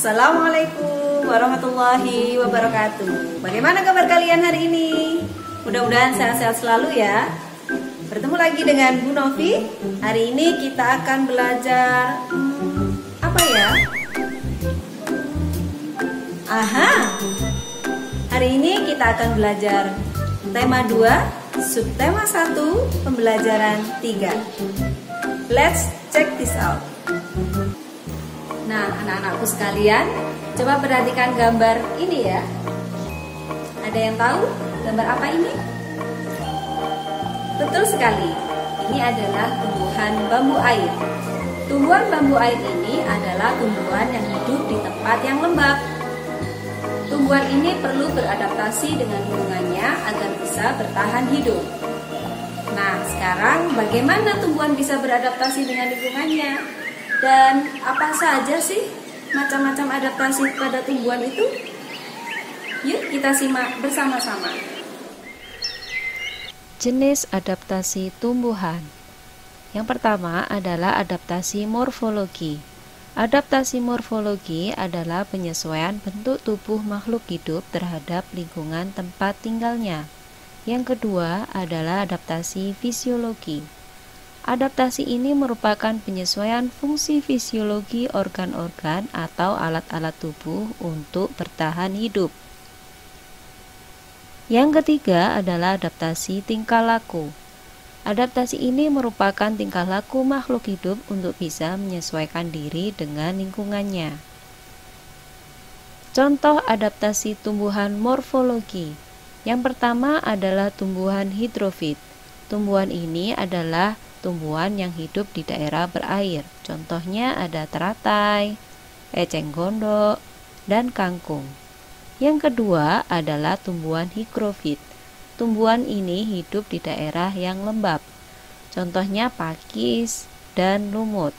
Assalamualaikum warahmatullahi wabarakatuh. Bagaimana kabar kalian hari ini? Mudah-mudahan sehat-sehat selalu ya. Bertemu lagi dengan Bu Novi. Hari ini kita akan belajar apa ya? Hari ini kita akan belajar tema 2, subtema 1, pembelajaran 3. Let's check this out. Nah, anak-anakku sekalian, coba perhatikan gambar ini ya. Ada yang tahu gambar apa ini? Betul sekali, ini adalah tumbuhan bambu air. Tumbuhan bambu air ini adalah tumbuhan yang hidup di tempat yang lembab. Tumbuhan ini perlu beradaptasi dengan lingkungannya agar bisa bertahan hidup. Nah, sekarang bagaimana tumbuhan bisa beradaptasi dengan lingkungannya? Dan apa saja sih macam-macam adaptasi pada tumbuhan itu? Yuk kita simak bersama-sama. Jenis adaptasi tumbuhan. Yang pertama adalah adaptasi morfologi. Adaptasi morfologi adalah penyesuaian bentuk tubuh makhluk hidup terhadap lingkungan tempat tinggalnya. Yang kedua adalah adaptasi fisiologi. Adaptasi ini merupakan penyesuaian fungsi fisiologi organ-organ atau alat-alat tubuh untuk bertahan hidup. Yang ketiga adalah adaptasi tingkah laku. Adaptasi ini merupakan tingkah laku makhluk hidup untuk bisa menyesuaikan diri dengan lingkungannya. Contoh adaptasi tumbuhan morfologi. Yang pertama adalah tumbuhan hidrofit. Tumbuhan ini adalah tumbuhan yang hidup di daerah berair. Contohnya ada teratai, eceng gondok, dan kangkung. Yang kedua adalah tumbuhan higrofit. Tumbuhan ini hidup di daerah yang lembab. Contohnya pakis dan lumut.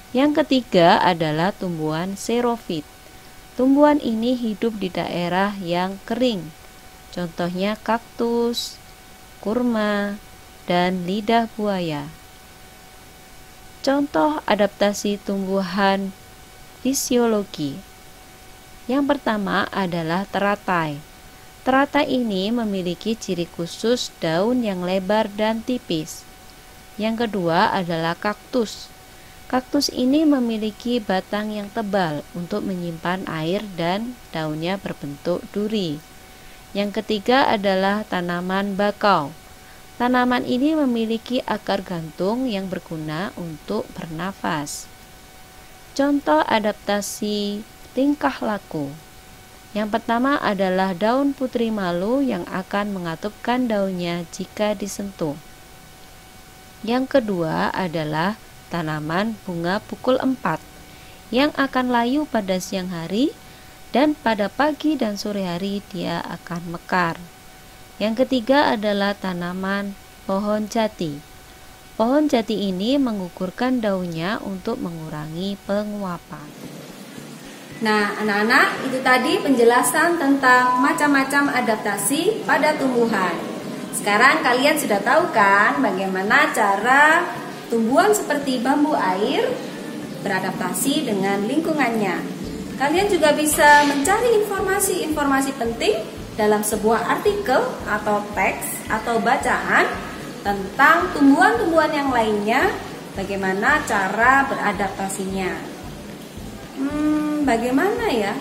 Yang ketiga adalah tumbuhan xerofit. Tumbuhan ini hidup di daerah yang kering. Contohnya kaktus, kurma, dan lidah buaya. Contoh adaptasi tumbuhan fisiologi. Yang pertama adalah teratai. Teratai ini memiliki ciri khusus daun yang lebar dan tipis. Yang kedua adalah kaktus. Kaktus ini memiliki batang yang tebal untuk menyimpan air dan daunnya berbentuk duri. Yang ketiga adalah tanaman bakau. Tanaman ini memiliki akar gantung yang berguna untuk bernafas. Contoh adaptasi tingkah laku. Yang pertama adalah daun putri malu yang akan mengatupkan daunnya jika disentuh. Yang kedua adalah tanaman bunga pukul 4 yang akan layu pada siang hari dan pada pagi dan sore hari dia akan mekar. Yang ketiga adalah tanaman pohon jati. Pohon jati ini menggugurkan daunnya untuk mengurangi penguapan. Nah, anak-anak, itu tadi penjelasan tentang macam-macam adaptasi pada tumbuhan. Sekarang kalian sudah tahu kan bagaimana cara tumbuhan seperti bambu air beradaptasi dengan lingkungannya. Kalian juga bisa mencari informasi-informasi penting dalam sebuah artikel atau teks atau bacaan tentang tumbuhan-tumbuhan yang lainnya, bagaimana cara beradaptasinya. Bagaimana ya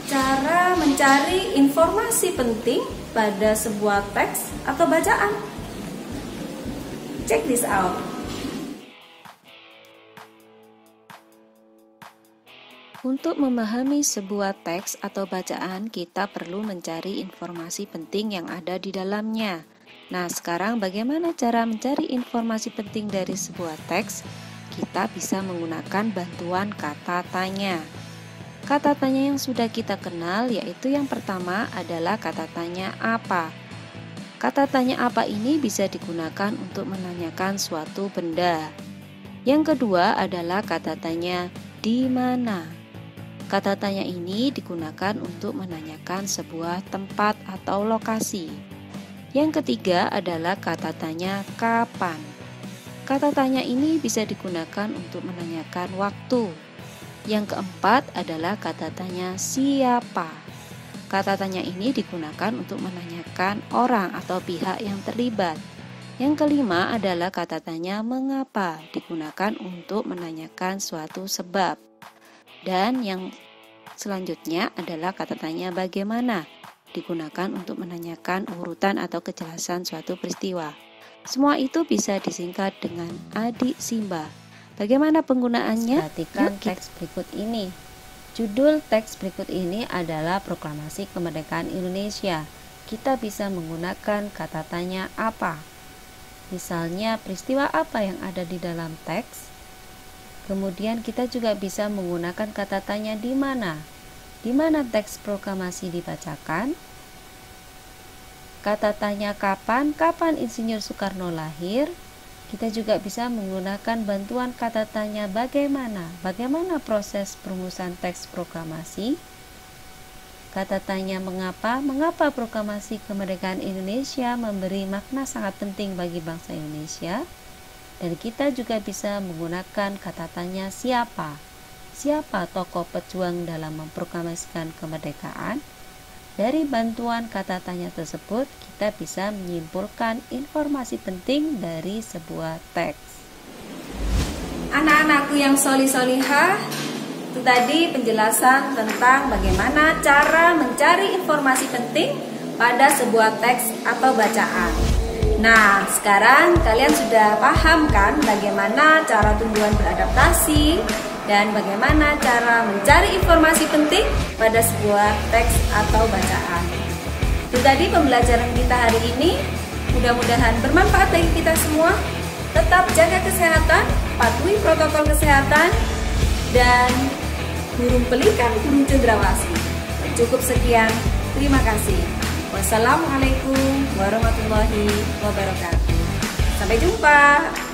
cara mencari informasi penting pada sebuah teks atau bacaan? Check this out. Untuk memahami sebuah teks atau bacaan, kita perlu mencari informasi penting yang ada di dalamnya. Nah, sekarang bagaimana cara mencari informasi penting dari sebuah teks? Kita bisa menggunakan bantuan kata tanya. Kata tanya yang sudah kita kenal yaitu yang pertama adalah kata tanya apa. Kata tanya apa ini bisa digunakan untuk menanyakan suatu benda. Yang kedua adalah kata tanya di mana. Kata tanya ini digunakan untuk menanyakan sebuah tempat atau lokasi. Yang ketiga adalah kata tanya kapan. Kata tanya ini bisa digunakan untuk menanyakan waktu. Yang keempat adalah kata tanya siapa. Kata tanya ini digunakan untuk menanyakan orang atau pihak yang terlibat. Yang kelima adalah kata tanya mengapa, digunakan untuk menanyakan suatu sebab. Dan yang selanjutnya adalah kata tanya bagaimana, digunakan untuk menanyakan urutan atau kejelasan suatu peristiwa. Semua itu bisa disingkat dengan adik Simba. Bagaimana penggunaannya? Perhatikan teks berikut ini. Judul teks berikut ini adalah Proklamasi Kemerdekaan Indonesia. Kita bisa menggunakan kata tanya apa. Misalnya, peristiwa apa yang ada di dalam teks? Kemudian kita juga bisa menggunakan kata tanya di mana. Di mana teks proklamasi dibacakan? Kata tanya kapan Insinyur Soekarno lahir? Kita juga bisa menggunakan bantuan kata tanya bagaimana proses perumusan teks proklamasi. Kata tanya mengapa proklamasi kemerdekaan Indonesia memberi makna sangat penting bagi bangsa Indonesia. Dan kita juga bisa menggunakan kata tanya siapa tokoh pejuang dalam memproklamasikan kemerdekaan. Dari bantuan kata tanya tersebut, kita bisa menyimpulkan informasi penting dari sebuah teks. Anak-anakku yang solih-solihah, itu tadi penjelasan tentang bagaimana cara mencari informasi penting pada sebuah teks atau bacaan. Nah, sekarang kalian sudah paham kan bagaimana cara tumbuhan beradaptasi dan bagaimana cara mencari informasi penting pada sebuah teks atau bacaan. Itu tadi pembelajaran kita hari ini. Mudah-mudahan bermanfaat bagi kita semua. Tetap jaga kesehatan, patuhi protokol kesehatan, dan burung pelikan, burung cendrawasih. Cukup sekian. Terima kasih. Wassalamualaikum warahmatullahi wabarakatuh. Sampai jumpa.